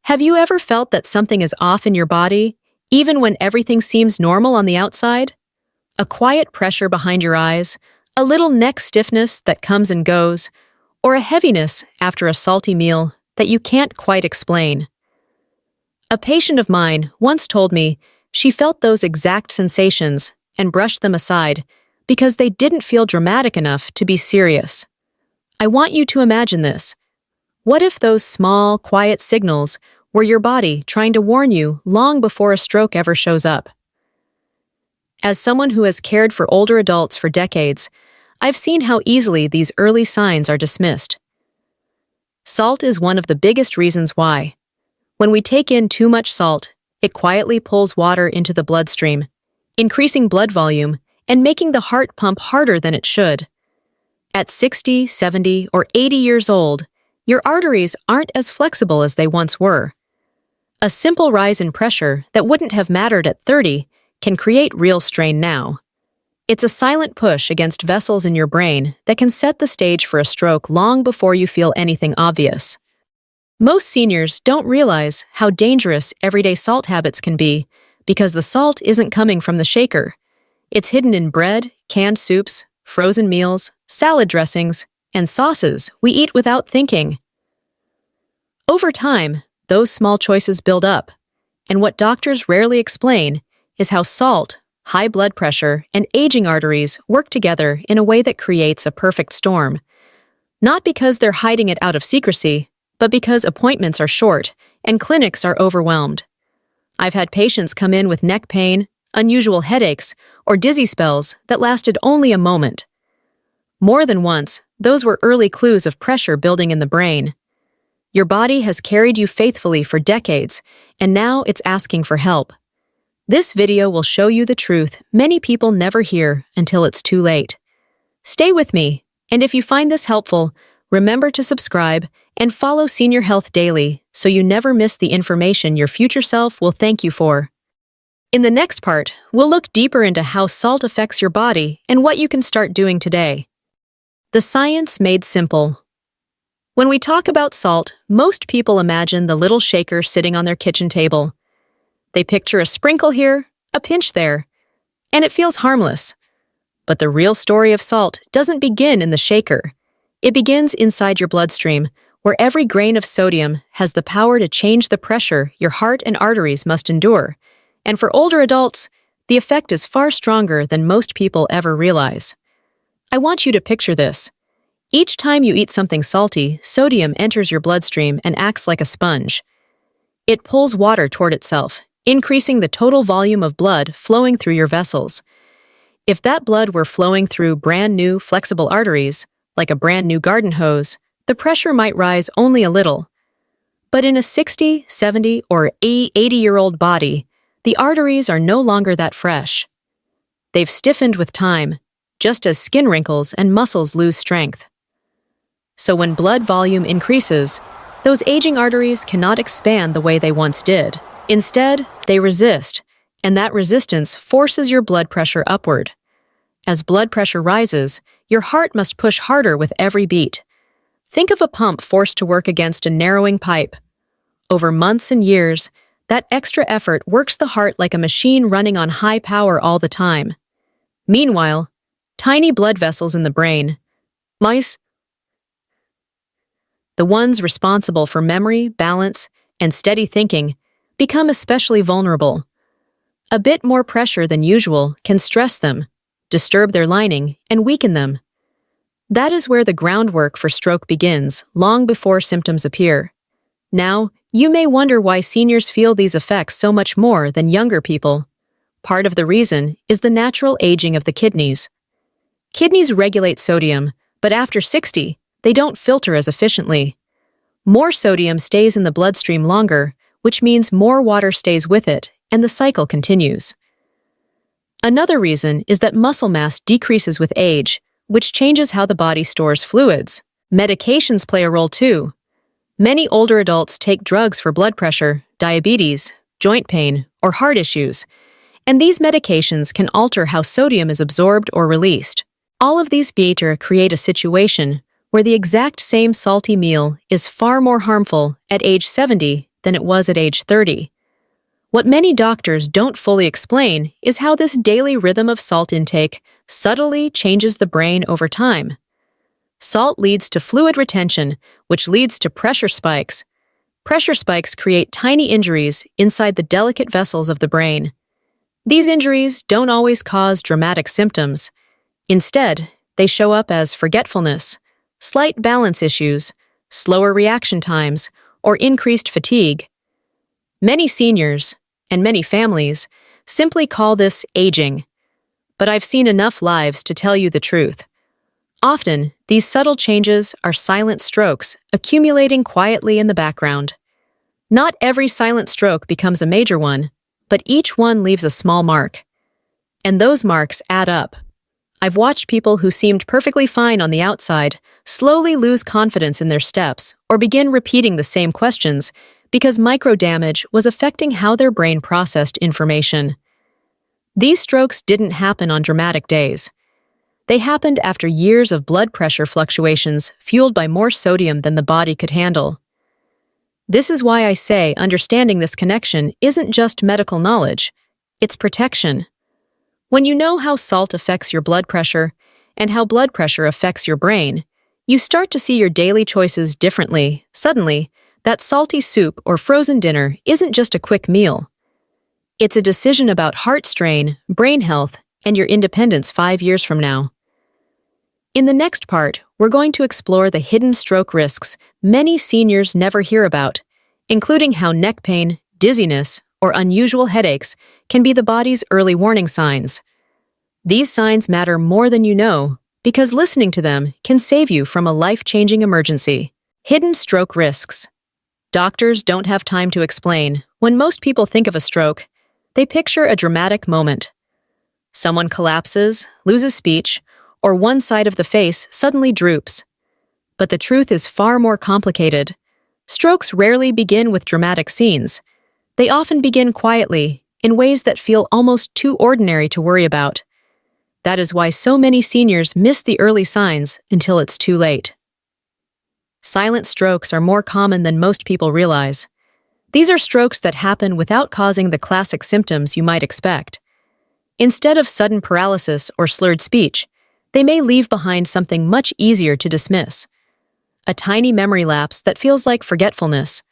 Have you ever felt that something is off in your body, even when everything seems normal on the outside? A quiet pressure behind your eyes, a little neck stiffness that comes and goes, or a heaviness after a salty meal that you can't quite explain. A patient of mine once told me she felt those exact sensations and brushed them aside because they didn't feel dramatic enough to be serious. I want you to imagine this. What if those small, quiet signals were your body trying to warn you long before a stroke ever shows up? As someone who has cared for older adults for decades, I've seen how easily these early signs are dismissed. Salt is one of the biggest reasons why. When we take in too much salt, it quietly pulls water into the bloodstream, increasing blood volume and making the heart pump harder than it should. At 60, 70, or 80 years old, your arteries aren't as flexible as they once were. A simple rise in pressure that wouldn't have mattered at 30 can create real strain now. It's a silent push against vessels in your brain that can set the stage for a stroke long before you feel anything obvious. Most seniors don't realize how dangerous everyday salt habits can be because the salt isn't coming from the shaker. It's hidden in bread, canned soups, frozen meals, salad dressings, and sauces we eat without thinking. Over time, those small choices build up, and what doctors rarely explain is how salt, high blood pressure, and aging arteries work together in a way that creates a perfect storm. Not because they're hiding it out of secrecy, but because appointments are short and clinics are overwhelmed. I've had patients come in with neck pain, unusual headaches, or dizzy spells that lasted only a moment. More than once, those were early clues of pressure building in the brain. Your body has carried you faithfully for decades, and now it's asking for help. This video will show you the truth many people never hear until it's too late. Stay with me, and if you find this helpful, remember to subscribe and follow Senior Health Daily so you never miss the information your future self will thank you for. In the next part, we'll look deeper into how salt affects your body and what you can start doing today. The science made simple. When we talk about salt, most people imagine the little shaker sitting on their kitchen table. They picture a sprinkle here, a pinch there, and it feels harmless. But the real story of salt doesn't begin in the shaker. It begins inside your bloodstream, where every grain of sodium has the power to change the pressure your heart and arteries must endure. And for older adults, the effect is far stronger than most people ever realize. I want you to picture this. Each time you eat something salty, sodium enters your bloodstream and acts like a sponge. It pulls water toward itself, increasing the total volume of blood flowing through your vessels. If that blood were flowing through brand new, flexible arteries, like a brand new garden hose, the pressure might rise only a little. But in a 60, 70, or 80-year-old body, the arteries are no longer that fresh. They've stiffened with time, just as skin wrinkles and muscles lose strength. So when blood volume increases, those aging arteries cannot expand the way they once did. Instead, they resist, and that resistance forces your blood pressure upward. As blood pressure rises, your heart must push harder with every beat. Think of a pump forced to work against a narrowing pipe. Over months and years, that extra effort works the heart like a machine running on high power all the time. Meanwhile, tiny blood vessels in the brain, the ones responsible for memory, balance, and steady thinking, become especially vulnerable. A bit more pressure than usual can stress them, disturb their lining, and weaken them. That is where the groundwork for stroke begins, long before symptoms appear. Now, you may wonder why seniors feel these effects so much more than younger people. Part of the reason is the natural aging of the kidneys. Kidneys regulate sodium, but after 60, they don't filter as efficiently. More sodium stays in the bloodstream longer, which means more water stays with it, and the cycle continues. Another reason is that muscle mass decreases with age, which changes how the body stores fluids. Medications play a role too. Many older adults take drugs for blood pressure, diabetes, joint pain, or heart issues, and these medications can alter how sodium is absorbed or released. All of these features create a situation where the exact same salty meal is far more harmful at age 70 than it was at age 30. What many doctors don't fully explain is how this daily rhythm of salt intake subtly changes the brain over time. Salt leads to fluid retention, which leads to pressure spikes. Pressure spikes create tiny injuries inside the delicate vessels of the brain. These injuries don't always cause dramatic symptoms. Instead, they show up as forgetfulness, slight balance issues, slower reaction times, or increased fatigue. Many seniors, and many families, simply call this aging. But I've seen enough lives to tell you the truth. Often, these subtle changes are silent strokes accumulating quietly in the background. Not every silent stroke becomes a major one, but each one leaves a small mark. And those marks add up. I've watched people who seemed perfectly fine on the outside slowly lose confidence in their steps or begin repeating the same questions because microdamage was affecting how their brain processed information. These strokes didn't happen on dramatic days. They happened after years of blood pressure fluctuations fueled by more sodium than the body could handle. This is why I say understanding this connection isn't just medical knowledge, it's protection. When you know how salt affects your blood pressure and how blood pressure affects your brain, you start to see your daily choices differently. Suddenly, that salty soup or frozen dinner isn't just a quick meal. It's a decision about heart strain, brain health, and your independence 5 years from now. In the next part, we're going to explore the hidden stroke risks many seniors never hear about, including how neck pain, dizziness, or unusual headaches can be the body's early warning signs. These signs matter more than you know, because listening to them can save you from a life-changing emergency. Hidden stroke risks. Doctors don't have time to explain. When most people think of a stroke, they picture a dramatic moment. Someone collapses, loses speech, or one side of the face suddenly droops. But the truth is far more complicated. Strokes rarely begin with dramatic scenes. They often begin quietly, in ways that feel almost too ordinary to worry about. That is why so many seniors miss the early signs until it's too late. Silent strokes are more common than most people realize. These are strokes that happen without causing the classic symptoms you might expect. Instead of sudden paralysis or slurred speech, they may leave behind something much easier to dismiss. A tiny memory lapse that feels like forgetfulness.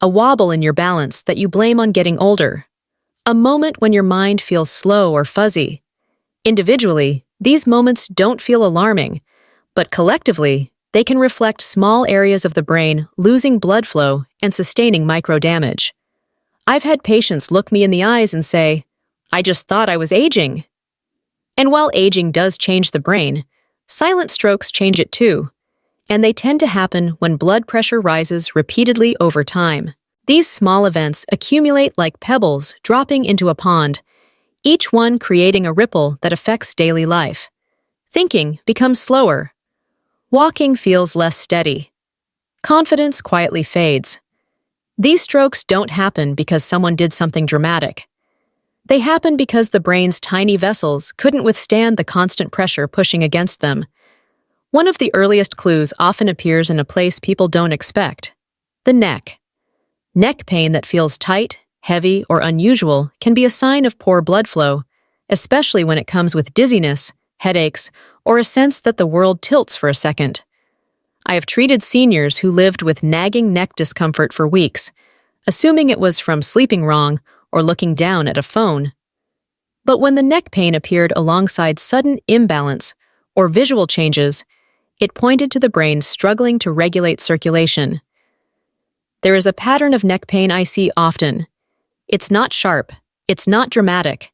A wobble in your balance that you blame on getting older. A moment when your mind feels slow or fuzzy. Individually, these moments don't feel alarming, but collectively, they can reflect small areas of the brain losing blood flow and sustaining microdamage. I've had patients look me in the eyes and say, "I just thought I was aging." And while aging does change the brain, silent strokes change it too, and they tend to happen when blood pressure rises repeatedly over time. These small events accumulate like pebbles dropping into a pond, each one creating a ripple that affects daily life. Thinking becomes slower. Walking feels less steady. Confidence quietly fades. These strokes don't happen because someone did something dramatic. They happen because the brain's tiny vessels couldn't withstand the constant pressure pushing against them. One of the earliest clues often appears in a place people don't expect: the neck. Neck pain that feels tight, heavy, or unusual can be a sign of poor blood flow, especially when it comes with dizziness, headaches, or a sense that the world tilts for a second. I have treated seniors who lived with nagging neck discomfort for weeks, assuming it was from sleeping wrong or looking down at a phone. But when the neck pain appeared alongside sudden imbalance or visual changes, it pointed to the brain struggling to regulate circulation. There is a pattern of neck pain I see often. It's not sharp, it's not dramatic.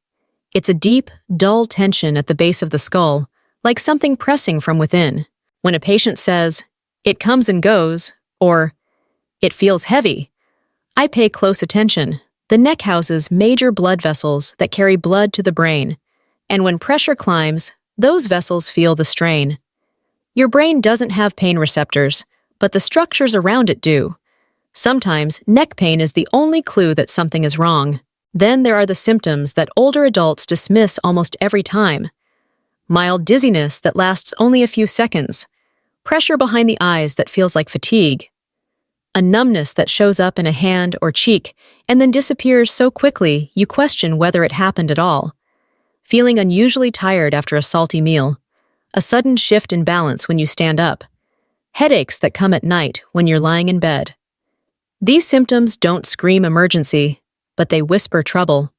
It's a deep, dull tension at the base of the skull, like something pressing from within. When a patient says, "It comes and goes," or "It feels heavy," I pay close attention. The neck houses major blood vessels that carry blood to the brain, and when pressure climbs, those vessels feel the strain. Your brain doesn't have pain receptors, but the structures around it do. Sometimes, neck pain is the only clue that something is wrong. Then there are the symptoms that older adults dismiss almost every time. Mild dizziness that lasts only a few seconds. Pressure behind the eyes that feels like fatigue. a numbness that shows up in a hand or cheek and then disappears so quickly you question whether it happened at all, feeling unusually tired after a salty meal, a sudden shift in balance when you stand up, headaches that come at night when you're lying in bed. These symptoms don't scream emergency, but they whisper trouble.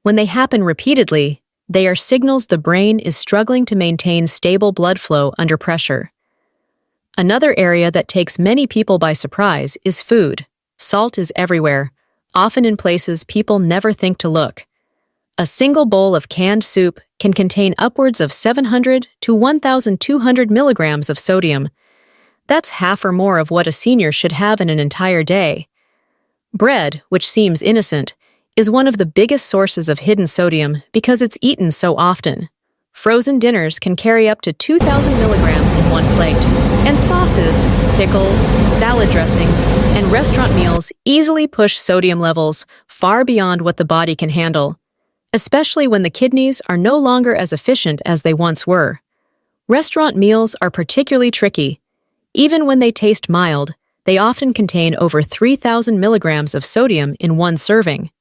When they happen repeatedly, they are signals the brain is struggling to maintain stable blood flow under pressure. Another area that takes many people by surprise is food. Salt is everywhere, often in places people never think to look. A single bowl of canned soup can contain upwards of 700 to 1,200 milligrams of sodium. That's half or more of what a senior should have in an entire day. Bread, which seems innocent, is one of the biggest sources of hidden sodium because it's eaten so often. Frozen dinners can carry up to 2,000 milligrams in one plate, and sauces, pickles, salad dressings, and restaurant meals easily push sodium levels far beyond what the body can handle, especially when the kidneys are no longer as efficient as they once were. Restaurant meals are particularly tricky. Even when they taste mild, they often contain over 3,000 milligrams of sodium in one serving.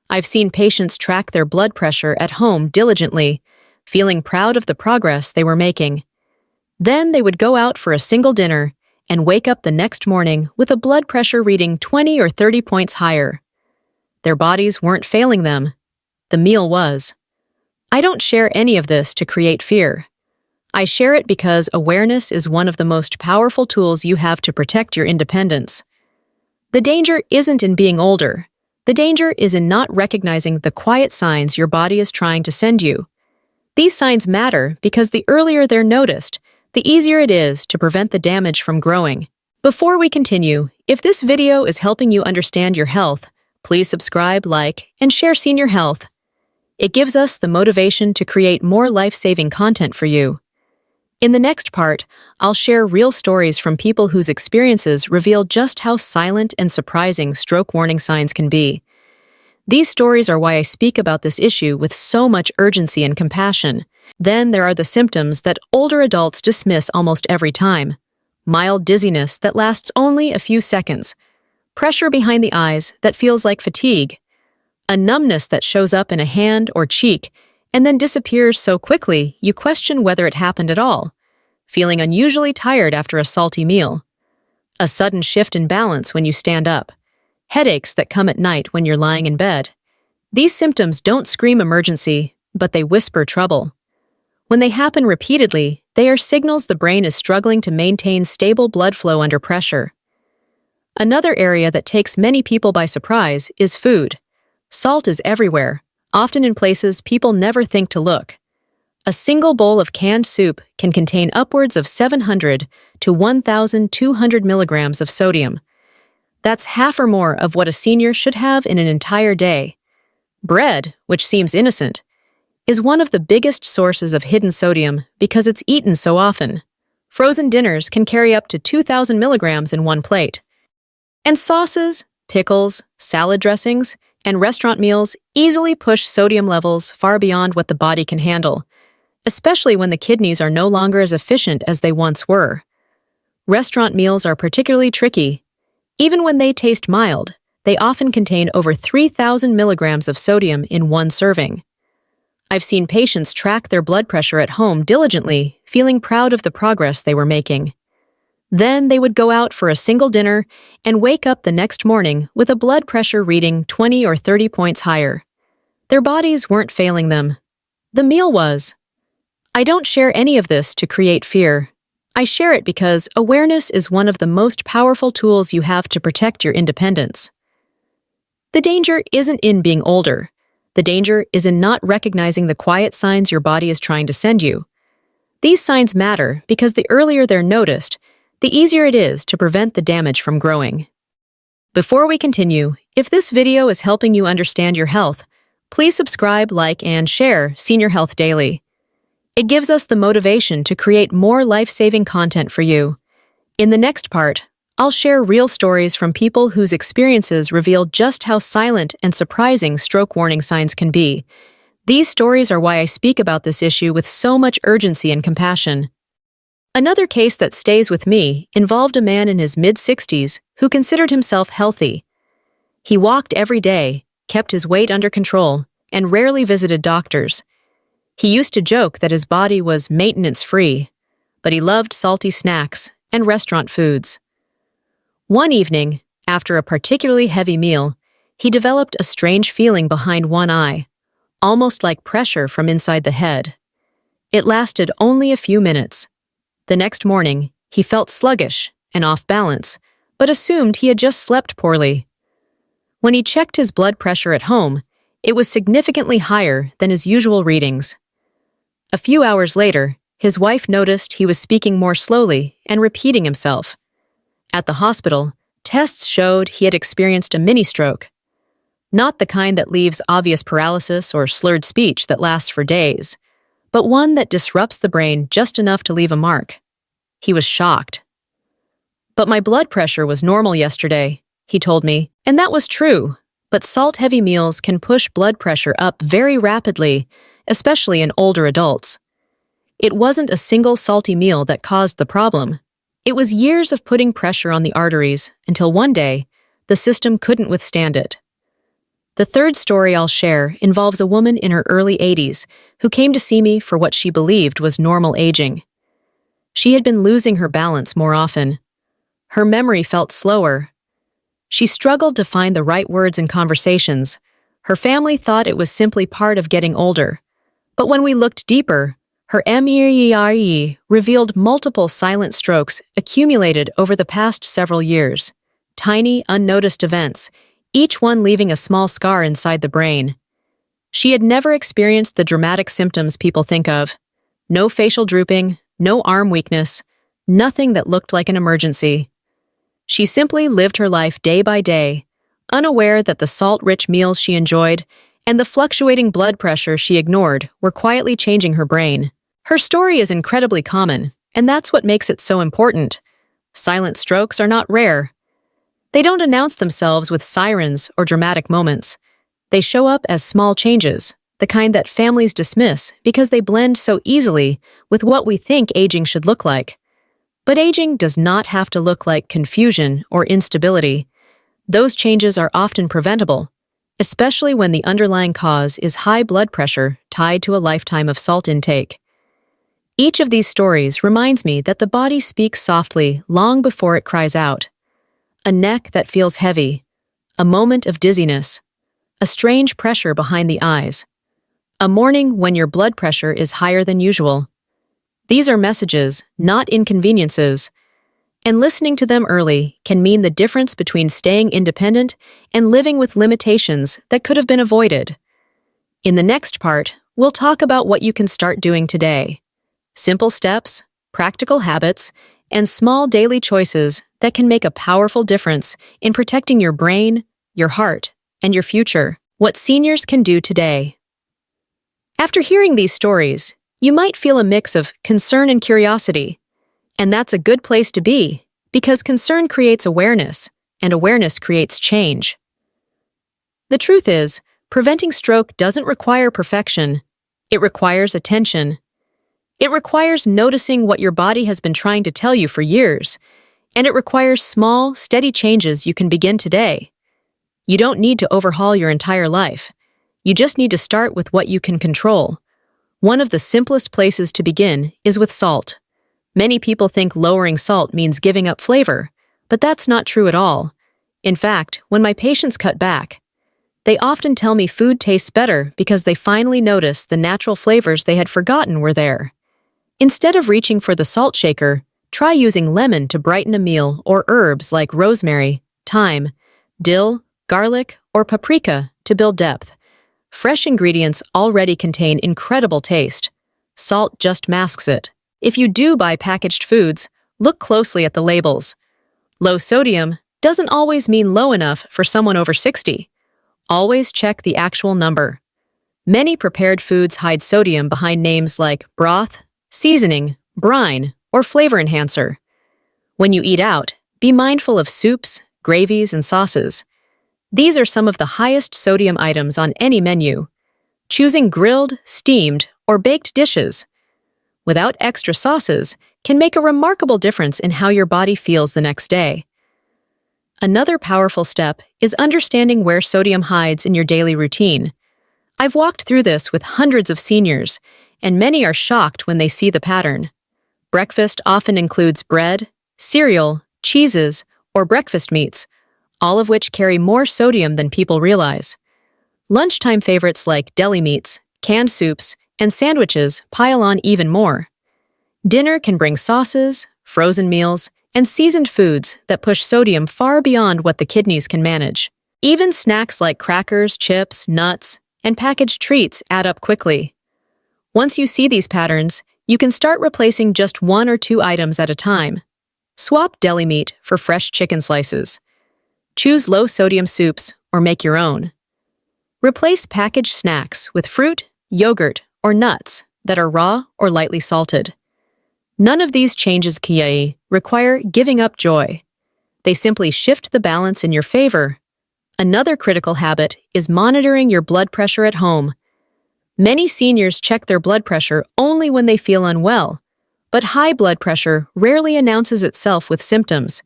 I've seen patients track their blood pressure at home diligently, feeling proud of the progress they were making. Then they would go out for a single dinner and wake up the next morning with a blood pressure reading 20 or 30 points higher. Their bodies weren't failing them. The meal was. I don't share any of this to create fear. I share it because awareness is one of the most powerful tools you have to protect your independence. The danger isn't in being older. The danger is in not recognizing the quiet signs your body is trying to send you. These signs matter because the earlier they're noticed, the easier it is to prevent the damage from growing. Before we continue, if this video is helping you understand your health, please subscribe, like, and share Senior Health. It gives us the motivation to create more life-saving content for you. In the next part, I'll share real stories from people whose experiences reveal just how silent and surprising stroke warning signs can be. These stories are why I speak about this issue with so much urgency and compassion. Then there are the symptoms that older adults dismiss almost every time. Mild dizziness that lasts only a few seconds. Pressure behind the eyes that feels like fatigue. A numbness that shows up in a hand or cheek and then disappears so quickly you question whether it happened at all, feeling unusually tired after a salty meal. A sudden shift in balance when you stand up. Headaches that come at night when you're lying in bed. These symptoms don't scream emergency, but they whisper trouble. When they happen repeatedly, they are signals the brain is struggling to maintain stable blood flow under pressure. Another area that takes many people by surprise is food. Salt is everywhere, often in places people never think to look. A single bowl of canned soup can contain upwards of 700 to 1,200 milligrams of sodium. That's half or more of what a senior should have in an entire day. Bread, which seems innocent, is one of the biggest sources of hidden sodium because it's eaten so often. Frozen dinners can carry up to 2,000 milligrams in one plate. And sauces, pickles, salad dressings, and restaurant meals easily push sodium levels far beyond what the body can handle, especially when the kidneys are no longer as efficient as they once were. Restaurant meals are particularly tricky. Even when they taste mild, they often contain over 3,000 milligrams of sodium in one serving. I've seen patients track their blood pressure at home diligently, feeling proud of the progress they were making. Then they would go out for a single dinner and wake up the next morning with a blood pressure reading 20 or 30 points higher. Their bodies weren't failing them. The meal was. I don't share any of this to create fear. I share it because awareness is one of the most powerful tools you have to protect your independence. The danger isn't in being older. The danger is in not recognizing the quiet signs your body is trying to send you. These signs matter because the earlier they're noticed, the easier it is to prevent the damage from growing. Before we continue, if this video is helping you understand your health, please subscribe, like, and share Senior Health Daily. It gives us the motivation to create more life-saving content for you. In the next part, I'll share real stories from people whose experiences reveal just how silent and surprising stroke warning signs can be. These stories are why I speak about this issue with so much urgency and compassion. Another case that stays with me involved a man in his mid-60s who considered himself healthy. He walked every day, kept his weight under control, and rarely visited doctors. He used to joke that his body was maintenance-free, but he loved salty snacks and restaurant foods. One evening, after a particularly heavy meal, he developed a strange feeling behind one eye, almost like pressure from inside the head. It lasted only a few minutes. The next morning, he felt sluggish and off balance, but assumed he had just slept poorly. When he checked his blood pressure at home, it was significantly higher than his usual readings. A few hours later, his wife noticed he was speaking more slowly and repeating himself. At the hospital, tests showed he had experienced a mini-stroke. Not the kind that leaves obvious paralysis or slurred speech that lasts for days, but one that disrupts the brain just enough to leave a mark. He was shocked. "But my blood pressure was normal yesterday," he told me, and that was true, but salt-heavy meals can push blood pressure up very rapidly, especially in older adults. It wasn't a single salty meal that caused the problem. It was years of putting pressure on the arteries until one day, the system couldn't withstand it. The third story I'll share involves a woman in her early 80s who came to see me for what she believed was normal aging. She had been losing her balance more often. Her memory felt slower. She struggled to find the right words in conversations. Her family thought it was simply part of getting older. But when we looked deeper, her MRE revealed multiple silent strokes accumulated over the past several years. Tiny, unnoticed events, each one leaving a small scar inside the brain. She had never experienced the dramatic symptoms people think of. No facial drooping, no arm weakness, nothing that looked like an emergency. She simply lived her life day by day, unaware that the salt-rich meals she enjoyed and the fluctuating blood pressure she ignored were quietly changing her brain. Her story is incredibly common, and that's what makes it so important. Silent strokes are not rare. They don't announce themselves with sirens or dramatic moments. They show up as small changes, the kind that families dismiss because they blend so easily with what we think aging should look like. But aging does not have to look like confusion or instability. Those changes are often preventable, especially when the underlying cause is high blood pressure tied to a lifetime of salt intake. Each of these stories reminds me that the body speaks softly long before it cries out. A neck that feels heavy, a moment of dizziness, a strange pressure behind the eyes, a morning when your blood pressure is higher than usual. These are messages, not inconveniences, and listening to them early can mean the difference between staying independent and living with limitations that could have been avoided. In the next part, we'll talk about what you can start doing today. Simple steps, practical habits, and small daily choices that can make a powerful difference in protecting your brain, your heart, and your future. What seniors can do today. After hearing these stories, you might feel a mix of concern and curiosity. And that's a good place to be, because concern creates awareness, and awareness creates change. The truth is, preventing stroke doesn't require perfection. It requires attention. It requires noticing what your body has been trying to tell you for years, and it requires small, steady changes you can begin today. You don't need to overhaul your entire life. You just need to start with what you can control. One of the simplest places to begin is with salt. Many people think lowering salt means giving up flavor, but that's not true at all. In fact, when my patients cut back, they often tell me food tastes better because they finally notice the natural flavors they had forgotten were there. Instead of reaching for the salt shaker, try using lemon to brighten a meal or herbs like rosemary, thyme, dill, garlic, or paprika to build depth. Fresh ingredients already contain incredible taste. Salt just masks it. If you do buy packaged foods, look closely at the labels. Low sodium doesn't always mean low enough for someone over 60. Always check the actual number. Many prepared foods hide sodium behind names like broth, seasoning, brine, or flavor enhancer. When you eat out, be mindful of soups, gravies, and sauces. These are some of the highest sodium items on any menu. Choosing grilled, steamed, or baked dishes. without extra sauces, can make a remarkable difference in how your body feels the next day. Another powerful step is understanding where sodium hides in your daily routine. I've walked through this with hundreds of seniors, and many are shocked when they see the pattern. Breakfast often includes bread, cereal, cheeses, or breakfast meats, all of which carry more sodium than people realize. Lunchtime favorites like deli meats, canned soups, and sandwiches pile on even more. Dinner can bring sauces, frozen meals, and seasoned foods that push sodium far beyond what the kidneys can manage. Even snacks like crackers, chips, nuts, and packaged treats add up quickly. Once you see these patterns, you can start replacing just 1 or 2 items at a time. Swap deli meat for fresh chicken slices. Choose low-sodium soups or make your own. Replace packaged snacks with fruit, yogurt, or nuts that are raw or lightly salted. None of these changes require giving up joy. They simply shift the balance in your favor. Another critical habit is monitoring your blood pressure at home. Many seniors check their blood pressure only when they feel unwell, but high blood pressure rarely announces itself with symptoms.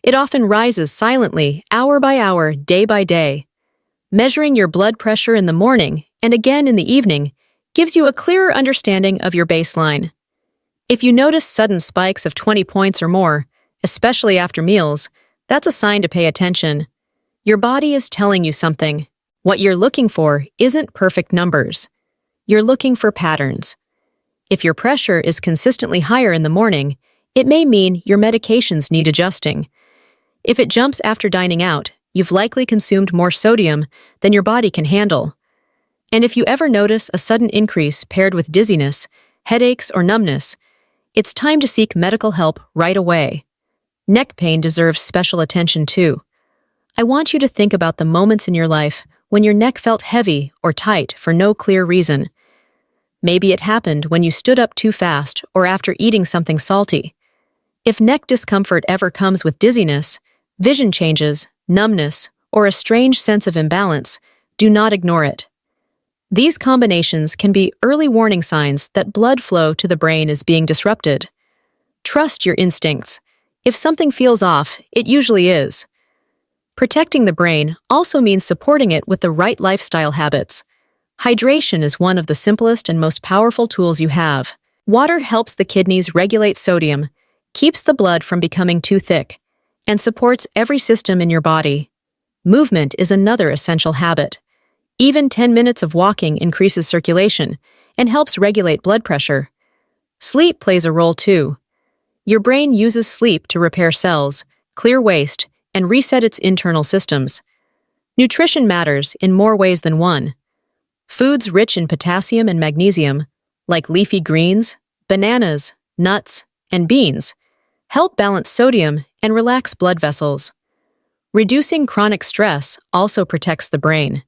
It often rises silently, hour by hour, day by day. Measuring your blood pressure in the morning and again in the evening gives you a clearer understanding of your baseline. If you notice sudden spikes of 20 points or more, especially after meals, that's a sign to pay attention. Your body is telling you something. What you're looking for isn't perfect numbers. You're looking for patterns. If your pressure is consistently higher in the morning, it may mean your medications need adjusting. If it jumps after dining out, you've likely consumed more sodium than your body can handle. And if you ever notice a sudden increase paired with dizziness, headaches, or numbness, it's time to seek medical help right away. Neck pain deserves special attention too. I want you to think about the moments in your life when your neck felt heavy or tight for no clear reason. Maybe it happened when you stood up too fast or after eating something salty. If neck discomfort ever comes with dizziness, vision changes, numbness, or a strange sense of imbalance, do not ignore it. These combinations can be early warning signs that blood flow to the brain is being disrupted. Trust your instincts. If something feels off, it usually is. Protecting the brain also means supporting it with the right lifestyle habits. Hydration is one of the simplest and most powerful tools you have. Water helps the kidneys regulate sodium, keeps the blood from becoming too thick, and supports every system in your body. Movement is another essential habit. Even 10 minutes of walking increases circulation and helps regulate blood pressure. Sleep plays a role too. Your brain uses sleep to repair cells, clear waste, and reset its internal systems. Nutrition matters in more ways than one. Foods rich in potassium and magnesium, like leafy greens, bananas, nuts, and beans, help balance sodium and relax blood vessels. Reducing chronic stress also protects the brain.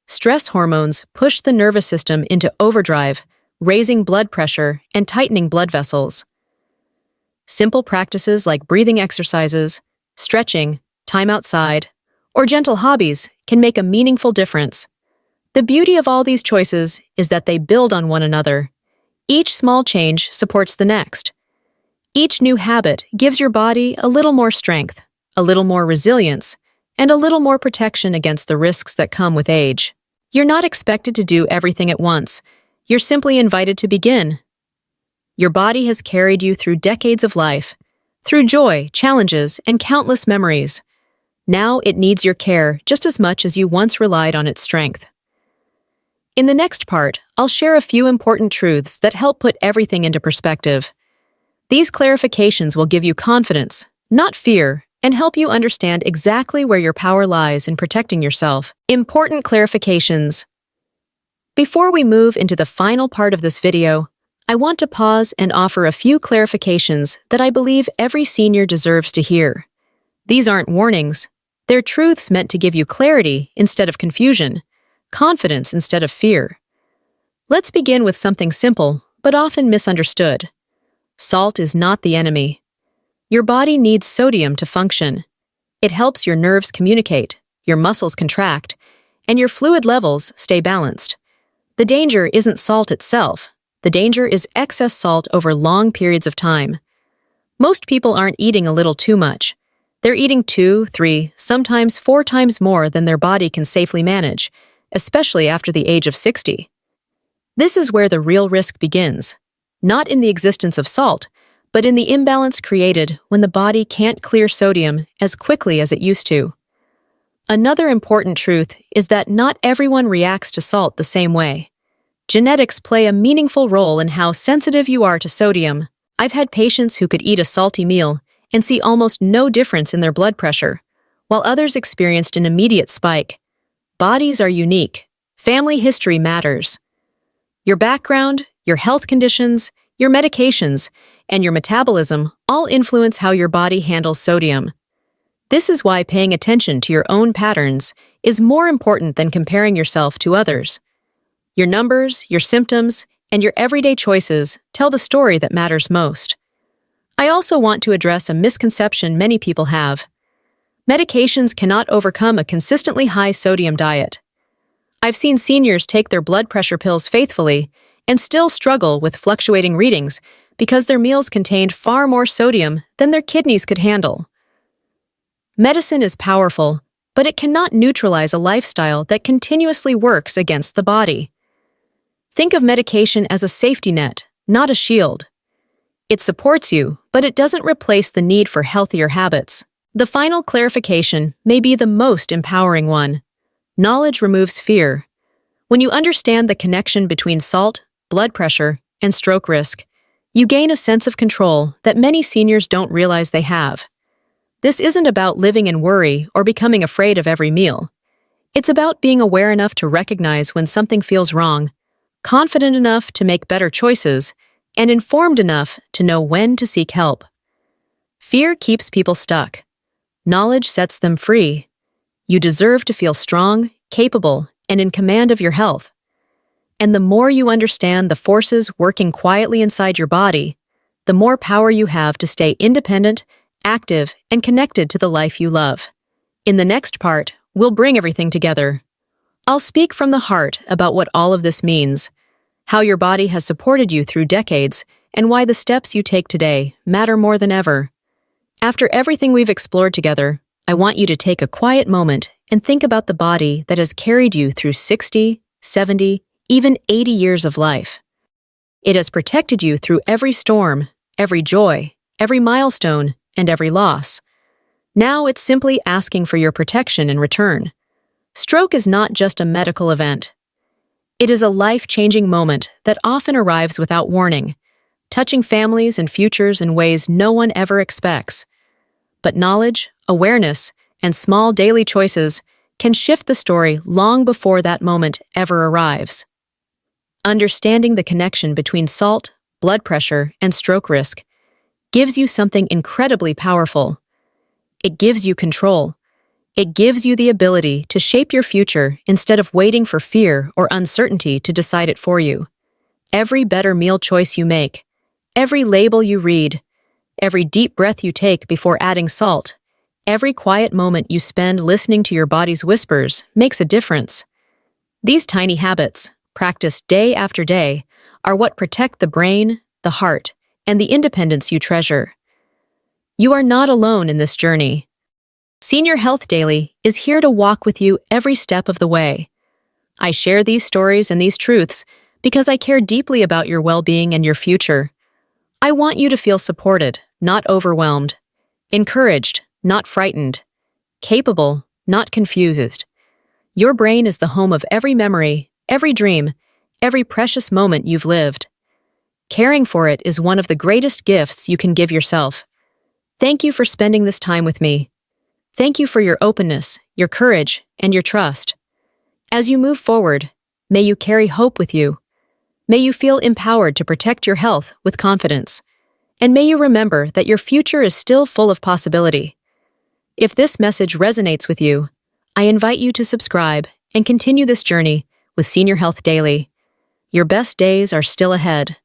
Stress hormones push the nervous system into overdrive, raising blood pressure and tightening blood vessels. Simple practices like breathing exercises, stretching, time outside, or gentle hobbies can make a meaningful difference. The beauty of all these choices is that they build on one another. Each small change supports the next. Each new habit gives your body a little more strength, a little more resilience, and a little more protection against the risks that come with age. You're not expected to do everything at once. You're simply invited to begin. Your body has carried you through decades of life, through joy, challenges, and countless memories. Now it needs your care just as much as you once relied on its strength. In the next part, I'll share a few important truths that help put everything into perspective. These clarifications will give you confidence, not fear, and help you understand exactly where your power lies in protecting yourself. Important clarifications. Before we move into the final part of this video, I want to pause and offer a few clarifications that I believe every senior deserves to hear. These aren't warnings. They're truths meant to give you clarity instead of confusion, confidence instead of fear. Let's begin with something simple, but often misunderstood. Salt is not the enemy. Your body needs sodium to function. It helps your nerves communicate, your muscles contract, and your fluid levels stay balanced. The danger isn't salt itself. The danger is excess salt over long periods of time. Most people aren't eating a little too much. They're eating 2, 3, sometimes 4 times more than their body can safely manage, especially after the age of 60. This is where the real risk begins, not in the existence of salt, but in the imbalance created when the body can't clear sodium as quickly as it used to. Another important truth is that not everyone reacts to salt the same way. Genetics play a meaningful role in how sensitive you are to sodium. I've had patients who could eat a salty meal and see almost no difference in their blood pressure, while others experienced an immediate spike. Bodies are unique. Family history matters. Your background, your health conditions, your medications, and your metabolism all influence how your body handles sodium. This is why paying attention to your own patterns is more important than comparing yourself to others. Your numbers, your symptoms, and your everyday choices tell the story that matters most. I also want to address a misconception many people have. Medications cannot overcome a consistently high sodium diet. I've seen seniors take their blood pressure pills faithfully and still struggle with fluctuating readings because their meals contained far more sodium than their kidneys could handle. Medicine is powerful, but it cannot neutralize a lifestyle that continuously works against the body. Think of medication as a safety net, not a shield. It supports you, but it doesn't replace the need for healthier habits. The final clarification may be the most empowering one. Knowledge removes fear. When you understand the connection between salt, blood pressure, and stroke risk, you gain a sense of control that many seniors don't realize they have. This isn't about living in worry or becoming afraid of every meal. It's about being aware enough to recognize when something feels wrong, confident enough to make better choices, and informed enough to know when to seek help. Fear keeps people stuck. Knowledge sets them free. You deserve to feel strong, capable, and in command of your health. And the more you understand the forces working quietly inside your body, the more power you have to stay independent, active, and connected to the life you love. In the next part, we'll bring everything together. I'll speak from the heart about what all of this means, how your body has supported you through decades, and why the steps you take today matter more than ever. After everything we've explored together, I want you to take a quiet moment and think about the body that has carried you through 60, 70, even 80 years of life. It has protected you through every storm, every joy, every milestone, and every loss. Now it's simply asking for your protection in return. Stroke is not just a medical event. It is a life-changing moment that often arrives without warning, touching families and futures in ways no one ever expects. But knowledge, awareness, and small daily choices can shift the story long before that moment ever arrives. Understanding the connection between salt, blood pressure, and stroke risk gives you something incredibly powerful. It gives you control. It gives you the ability to shape your future instead of waiting for fear or uncertainty to decide it for you. Every better meal choice you make, every label you read, every deep breath you take before adding salt, every quiet moment you spend listening to your body's whispers makes a difference. These tiny habits, practiced day after day, are what protect the brain, the heart, and the independence you treasure. You are not alone in this journey. Senior Health Daily is here to walk with you every step of the way. I share these stories and these truths because I care deeply about your well-being and your future. I want you to feel supported, not overwhelmed, encouraged, not frightened, capable, not confused. Your brain is the home of every memory, every dream, every precious moment you've lived. Caring for it is one of the greatest gifts you can give yourself. Thank you for spending this time with me. Thank you for your openness, your courage, and your trust. As you move forward, may you carry hope with you. May you feel empowered to protect your health with confidence. And may you remember that your future is still full of possibility. If this message resonates with you, I invite you to subscribe and continue this journey with Senior Health Daily. Your best days are still ahead.